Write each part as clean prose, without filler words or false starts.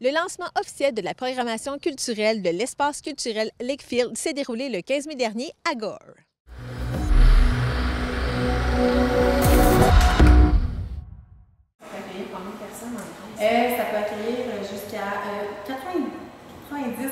Le lancement officiel de la programmation culturelle de l'espace culturel Lakefield s'est déroulé le 15 mai dernier à Gore. Ça peut accueillir combien de personnes en France? Ça peut accueillir jusqu'à 90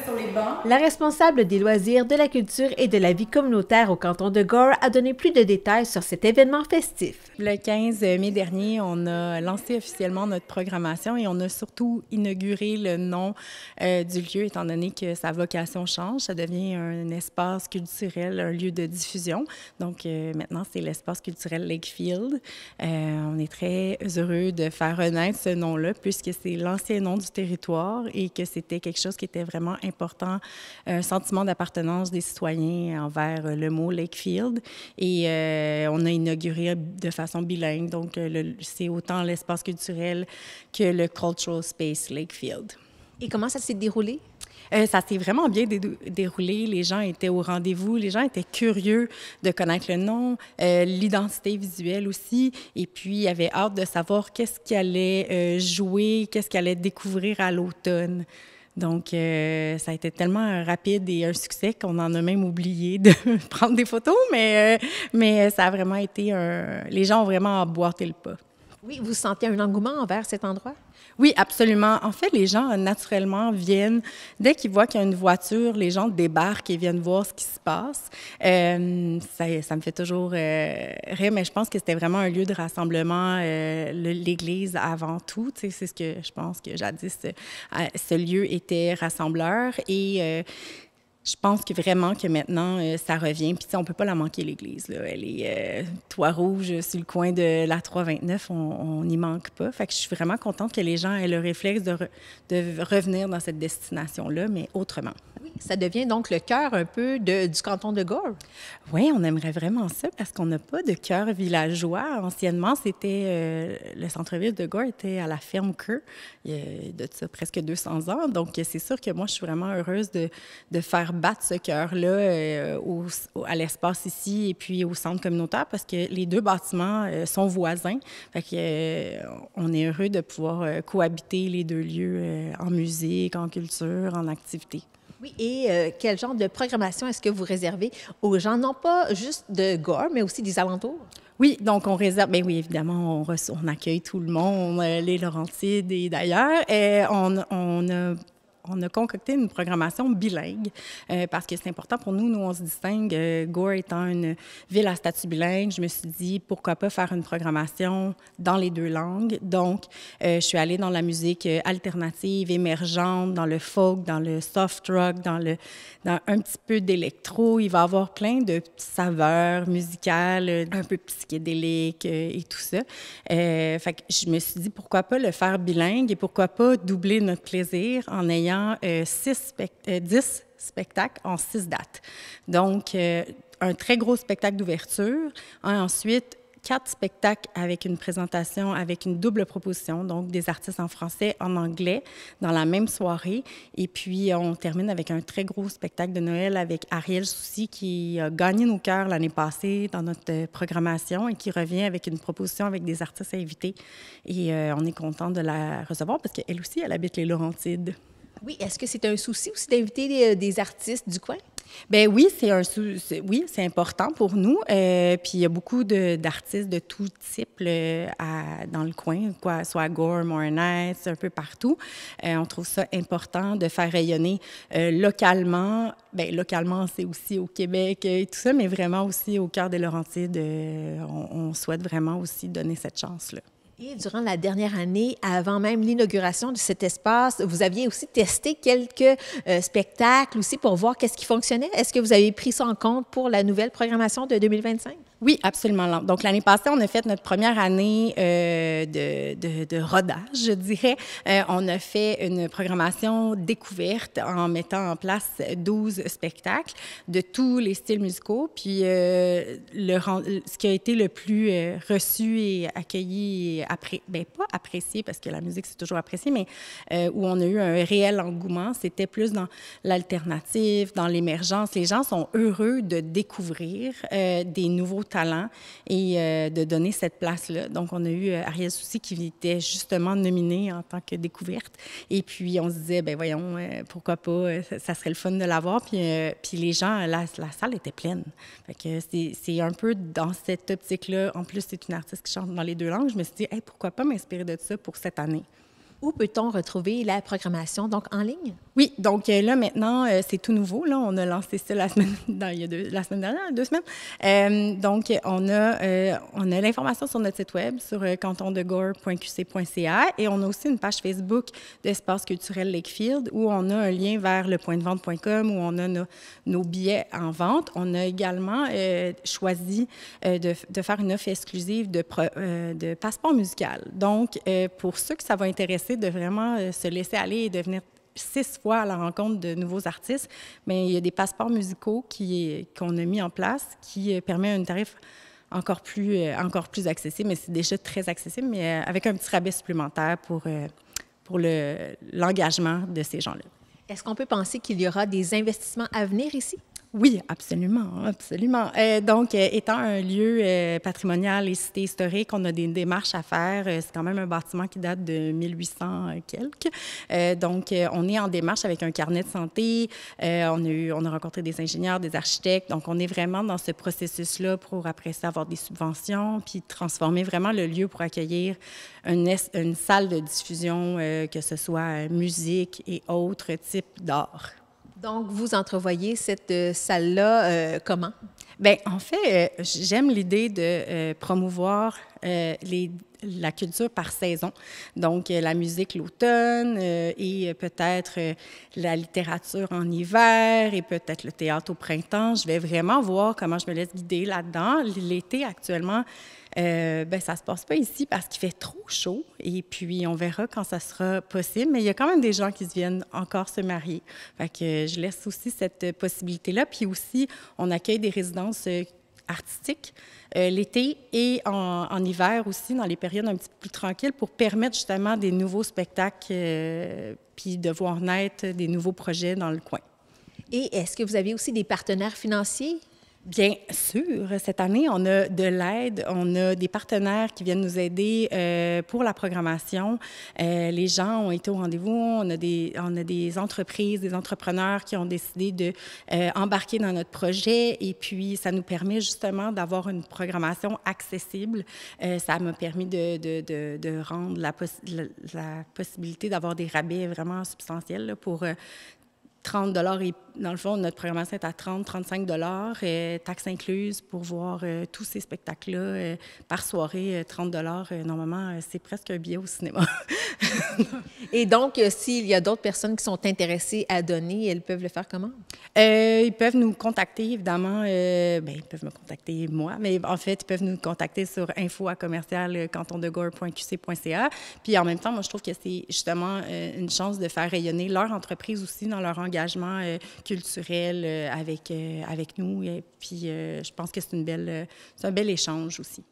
sur les bancs. La responsable des loisirs, de la culture et de la vie communautaire au canton de Gore a donné plus de détails sur cet événement festif. Le 15 mai dernier, on a lancé officiellement notre programmation et on a surtout inauguré le nom du lieu, étant donné que sa vocation change. Ça devient un espace culturel, un lieu de diffusion. Donc maintenant, c'est l'espace culturel Lakefield. On est très heureux de faire renaître ce nom-là, puisque c'est l'ancien nom du territoire et que c'était quelque chose qui était vraiment important, un sentiment d'appartenance des citoyens envers le mot Lakefield. Et on a inauguré de façon bilingue, donc c'est autant l'espace culturel que le Cultural Space Lakefield. Et comment ça s'est déroulé? Ça s'est vraiment bien déroulé. Les gens étaient au rendez-vous. Les gens étaient curieux de connaître le nom, l'identité visuelle aussi. Et puis, ils avaient hâte de savoir qu'est-ce qu'ils allaient jouer, qu'est-ce qu'ils allaient découvrir à l'automne. Donc, ça a été tellement rapide et un succès qu'on en a même oublié de prendre des photos, mais ça a vraiment été les gens ont vraiment emboîté le pas. Oui, vous sentez un engouement envers cet endroit? Oui, absolument. En fait, les gens, naturellement, viennent, dès qu'ils voient qu'il y a une voiture, les gens débarquent et viennent voir ce qui se passe. Ça me fait toujours rire, mais je pense que c'était vraiment un lieu de rassemblement, l'Église avant tout. Tu sais, c'est ce que je pense que jadis, ce lieu était rassembleur et je pense que vraiment que maintenant, ça revient. Puis, on ne peut pas la manquer, l'Église. Là. Elle est toit rouge sur le coin de la 329. On n'y manque pas. Fait que je suis vraiment contente que les gens aient le réflexe de revenir dans cette destination-là, mais autrement. Oui, ça devient donc le cœur un peu du canton de Gore. Oui, on aimerait vraiment ça parce qu'on n'a pas de cœur villageois. Anciennement, c'était le centre-ville de Gore était à la ferme Kerr, il y a de ça presque 200 ans. Donc, c'est sûr que moi, je suis vraiment heureuse de faire battre ce cœur-là à l'espace ici et puis au centre communautaire parce que les deux bâtiments sont voisins. Fait que, on est heureux de pouvoir cohabiter les deux lieux en musique, en culture, en activité. Oui, et quel genre de programmation est-ce que vous réservez aux gens, non pas juste de Gore, mais aussi des alentours? Oui, donc on réserve, bien oui, évidemment, on accueille tout le monde, les Laurentides et d'ailleurs. On a concocté une programmation bilingue parce que c'est important pour nous. Nous, on se distingue. Gore étant une ville à statut bilingue, je me suis dit, pourquoi pas faire une programmation dans les deux langues. Donc, je suis allée dans la musique alternative, émergente, dans le folk, dans le soft rock, dans un petit peu d'électro. Il va y avoir plein de saveurs musicales, un peu psychédéliques et tout ça. Fait que je me suis dit, pourquoi pas le faire bilingue et pourquoi pas doubler notre plaisir en ayant 10 spectacles en 6 dates. Donc, un très gros spectacle d'ouverture. Ensuite, 4 spectacles avec une présentation, avec une double proposition, donc des artistes en français, en anglais, dans la même soirée. Et puis, on termine avec un très gros spectacle de Noël avec Ariel Soucy, qui a gagné nos cœurs l'année passée dans notre programmation et qui revient avec une proposition avec des artistes invités. Et on est content de la recevoir parce qu'elle aussi, elle habite les Laurentides. Oui, est-ce que c'est un souci aussi d'inviter des artistes du coin? Ben oui, c'est important pour nous. Puis il y a beaucoup d'artistes de tout type dans le coin, soit à Gore, Morin Heights, un peu partout. On trouve ça important de faire rayonner localement. Bien, localement, c'est aussi au Québec et tout ça, mais vraiment aussi au cœur des Laurentides. On souhaite vraiment aussi donner cette chance-là. Et durant la dernière année, avant même l'inauguration de cet espace, vous aviez aussi testé quelques spectacles aussi pour voir qu'est-ce qui fonctionnait. Est-ce que vous avez pris ça en compte pour la nouvelle programmation de 2025? Oui, absolument. Donc, l'année passée, on a fait notre première année de rodage, je dirais. On a fait une programmation découverte en mettant en place 12 spectacles de tous les styles musicaux. Puis, ce qui a été le plus reçu et accueilli, pas apprécié, parce que la musique, c'est toujours apprécié, mais où on a eu un réel engouement, c'était plus dans l'alternative, dans l'émergence. Les gens sont heureux de découvrir des nouveaux talents et de donner cette place-là. Donc, on a eu Ariel Soucy qui était justement nominée en tant que découverte. Et puis, on se disait, ben voyons, pourquoi pas, ça serait le fun de l'avoir. Puis les gens, la salle était pleine. Fait que c'est un peu dans cette optique-là. En plus, c'est une artiste qui chante dans les 2 langues. Je me suis dit, hey, pourquoi pas m'inspirer de ça pour cette année? Où peut-on retrouver la programmation, donc en ligne? Oui, donc là, maintenant, c'est tout nouveau. Là. On a lancé ça la semaine dernière, 2 semaines. Donc, on a l'information sur notre site web, sur cantondegore.qc.ca, et on a aussi une page Facebook d'Espace culturel Lakefield où on a un lien vers lepointdevente.com où on a nos billets en vente. On a également choisi de faire une offre exclusive de passeport musical. Donc, pour ceux que ça va intéresser de vraiment se laisser aller et de venir 6 fois à la rencontre de nouveaux artistes, mais il y a des passeports musicaux qu'on a mis en place qui permet un tarif encore plus accessible, mais c'est déjà très accessible, mais avec un petit rabais supplémentaire pour l'engagement de ces gens-là. Est-ce qu'on peut penser qu'il y aura des investissements à venir ici? Oui, absolument, absolument. Donc, étant un lieu patrimonial et cité historique, on a des démarches à faire. C'est quand même un bâtiment qui date de 1800 quelques. Donc, on est en démarche avec un carnet de santé. On a rencontré des ingénieurs, des architectes. Donc, on est vraiment dans ce processus-là pour, après ça, avoir des subventions, puis transformer vraiment le lieu pour accueillir une salle de diffusion, que ce soit musique et autres types d'art. Donc, vous entrevoyez cette salle-là comment? Bien, en fait, j'aime l'idée de promouvoir la culture par saison. Donc, la musique l'automne et peut-être la littérature en hiver et peut-être le théâtre au printemps. Je vais vraiment voir comment je me laisse guider là-dedans. L'été, actuellement, bien, ça ne se passe pas ici parce qu'il fait trop chaud et puis on verra quand ça sera possible. Mais il y a quand même des gens qui viennent encore se marier. Fait que je laisse aussi cette possibilité-là. Puis aussi, on accueille des résidences artistiques l'été et en hiver aussi, dans les périodes un petit peu plus tranquilles, pour permettre justement des nouveaux spectacles puis de voir naître des nouveaux projets dans le coin. Et est-ce que vous avez aussi des partenaires financiers? Bien sûr. Cette année, on a de l'aide. On a des partenaires qui viennent nous aider pour la programmation. Les gens ont été au rendez-vous. On a des entreprises, des entrepreneurs qui ont décidé d'embarquer dans notre projet. Et puis, ça nous permet justement d'avoir une programmation accessible. Ça m'a permis de rendre la possibilité d'avoir des rabais vraiment substantiels là, pour 30 $. Et dans le fond, notre programmation est à 30-35 $, taxes incluses, pour voir tous ces spectacles-là par soirée. 30 $, normalement, c'est presque un billet au cinéma. Et donc, s'il y a d'autres personnes qui sont intéressées à donner, elles peuvent le faire comment? Ils peuvent nous contacter, évidemment. Bien, ils peuvent me contacter, moi, mais en fait, ils peuvent nous contacter sur info@cantondegore.qc.ca. Puis en même temps, moi, je trouve que c'est justement une chance de faire rayonner leur entreprise aussi dans leur engagement culturel avec nous. Et puis, je pense que c'est un bel échange aussi.